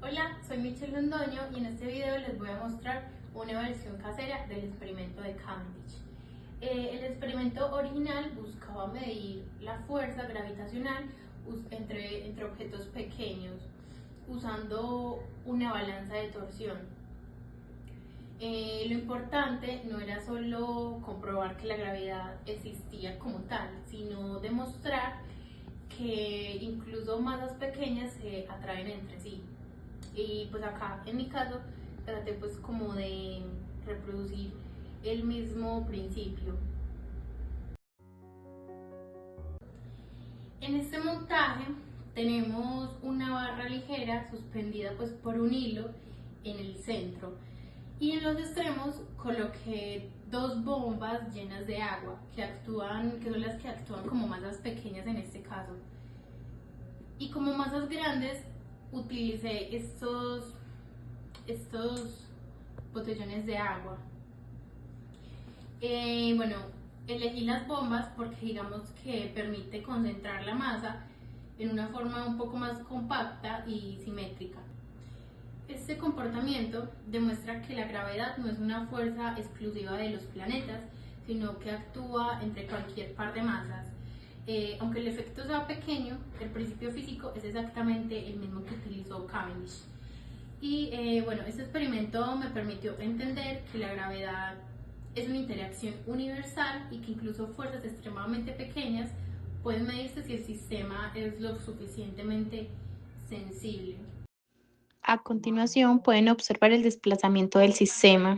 Hola, soy Michelle Londoño y en este video les voy a mostrar una versión casera del experimento de Cavendish. El experimento original buscaba medir la fuerza gravitacional entre objetos pequeños usando una balanza de torsión. Lo importante no era solo comprobar que la gravedad existía como tal, sino demostrar que incluso masas pequeñas se atraen entre sí. Y pues acá en mi caso traté pues como de reproducir el mismo principio. En este montaje tenemos una barra ligera suspendida pues por un hilo en el centro y en los extremos coloqué dos bombas llenas de agua que son las que actúan como masas pequeñas en este caso. Y como masas grandes utilicé estos botellones de agua. Bueno, elegí las bombas porque digamos que permite concentrar la masa en una forma un poco más compacta y simétrica. Este comportamiento demuestra que la gravedad no es una fuerza exclusiva de los planetas, sino que actúa entre cualquier par de masas. Aunque el efecto sea pequeño, el principio físico es exactamente el mismo que utilizó Cavendish. Y bueno, este experimento me permitió entender que la gravedad es una interacción universal y que incluso fuerzas extremadamente pequeñas pueden medirse si el sistema es lo suficientemente sensible. A continuación pueden observar el desplazamiento del sistema.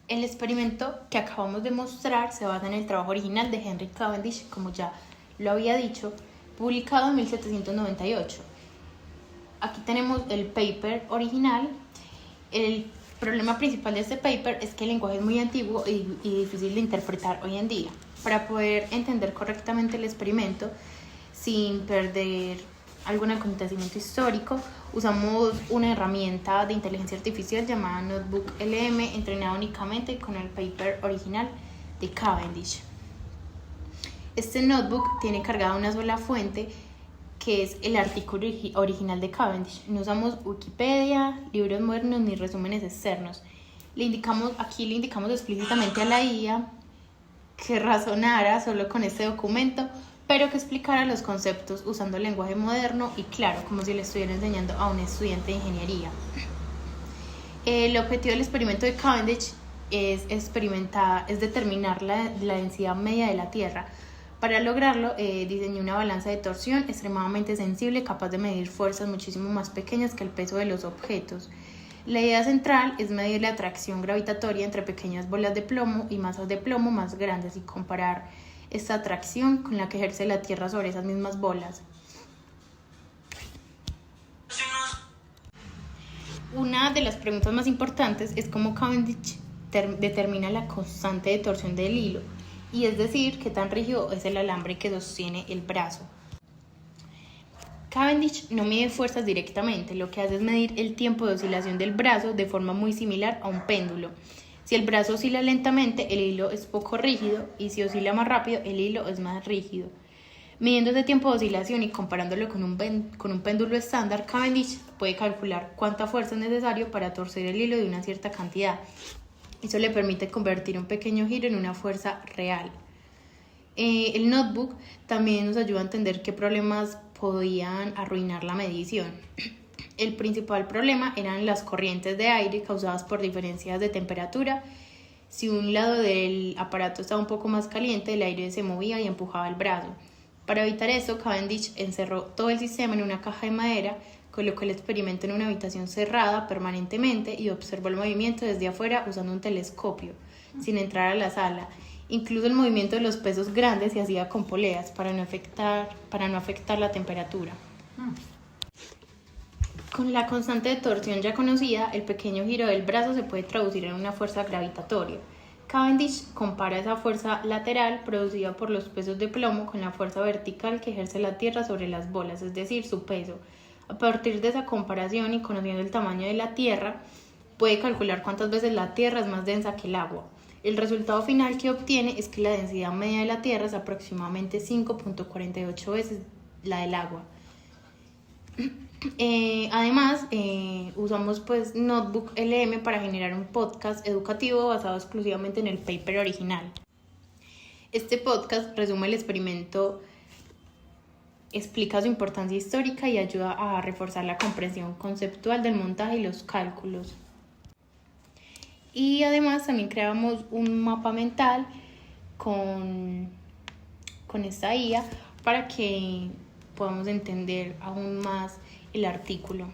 El experimento que acabamos de mostrar se basa en el trabajo original de Henry Cavendish, como ya lo había dicho, publicado en 1798. Aquí tenemos el paper original. El problema principal de este paper es que el lenguaje es muy antiguo y difícil de interpretar hoy en día. Para poder entender correctamente el experimento sin perder algún acontecimiento histórico, usamos una herramienta de inteligencia artificial llamada Notebook LM, entrenada únicamente con el paper original de Cavendish. Este notebook tiene cargada una sola fuente, que es el artículo original de Cavendish. No usamos Wikipedia, libros modernos ni resúmenes externos. Aquí le indicamos explícitamente a la IA que razonara solo con este documento, pero que explicara los conceptos usando el lenguaje moderno y claro, como si le estuviera enseñando a un estudiante de ingeniería. El objetivo del experimento de Cavendish es determinar la densidad media de la Tierra. Para lograrlo, diseñó una balanza de torsión extremadamente sensible, capaz de medir fuerzas muchísimo más pequeñas que el peso de los objetos. La idea central es medir la atracción gravitatoria entre pequeñas bolas de plomo y masas de plomo más grandes y comparar esta atracción con la que ejerce la Tierra sobre esas mismas bolas. Una de las preguntas más importantes es cómo Cavendish determina la constante de torsión del hilo, y es decir, qué tan rígido es el alambre que sostiene el brazo. Cavendish no mide fuerzas directamente, lo que hace es medir el tiempo de oscilación del brazo de forma muy similar a un péndulo. Si el brazo oscila lentamente, el hilo es poco rígido, y si oscila más rápido, el hilo es más rígido. Midiendo ese tiempo de oscilación y comparándolo con un péndulo estándar, Cavendish puede calcular cuánta fuerza es necesario para torcer el hilo de una cierta cantidad. Eso le permite convertir un pequeño giro en una fuerza real. El notebook también nos ayuda a entender qué problemas podían arruinar la medición. El principal problema eran las corrientes de aire causadas por diferencias de temperatura. Si un lado del aparato estaba un poco más caliente, el aire se movía y empujaba el brazo. Para evitar eso, Cavendish encerró todo el sistema en una caja de madera, colocó el experimento en una habitación cerrada permanentemente y observó el movimiento desde afuera usando un telescopio, sin entrar a la sala. Incluso el movimiento de los pesos grandes se hacía con poleas para no afectar la temperatura. Con la constante de torsión ya conocida, el pequeño giro del brazo se puede traducir en una fuerza gravitatoria. Cavendish compara esa fuerza lateral producida por los pesos de plomo con la fuerza vertical que ejerce la Tierra sobre las bolas, es decir, su peso. A partir de esa comparación y conociendo el tamaño de la Tierra, puede calcular cuántas veces la Tierra es más densa que el agua. El resultado final que obtiene es que la densidad media de la Tierra es aproximadamente 5.48 veces la del agua. Además, usamos Notebook LM para generar un podcast educativo basado exclusivamente en el paper original. Este podcast resume el experimento, explica su importancia histórica y ayuda a reforzar la comprensión conceptual del montaje y los cálculos. Y además también creamos un mapa mental con esta IA para que podamos entender aún más el artículo.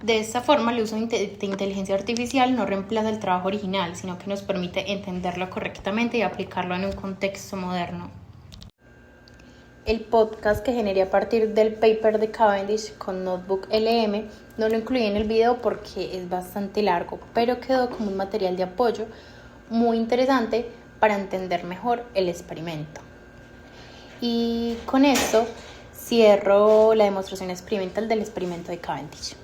De esta forma, el uso de inteligencia artificial no reemplaza el trabajo original, sino que nos permite entenderlo correctamente y aplicarlo en un contexto moderno. El podcast que generé a partir del paper de Cavendish con Notebook LM no lo incluí en el video porque es bastante largo, pero quedó como un material de apoyo muy interesante para entender mejor el experimento. Y con esto cierro la demostración experimental del experimento de Cavendish.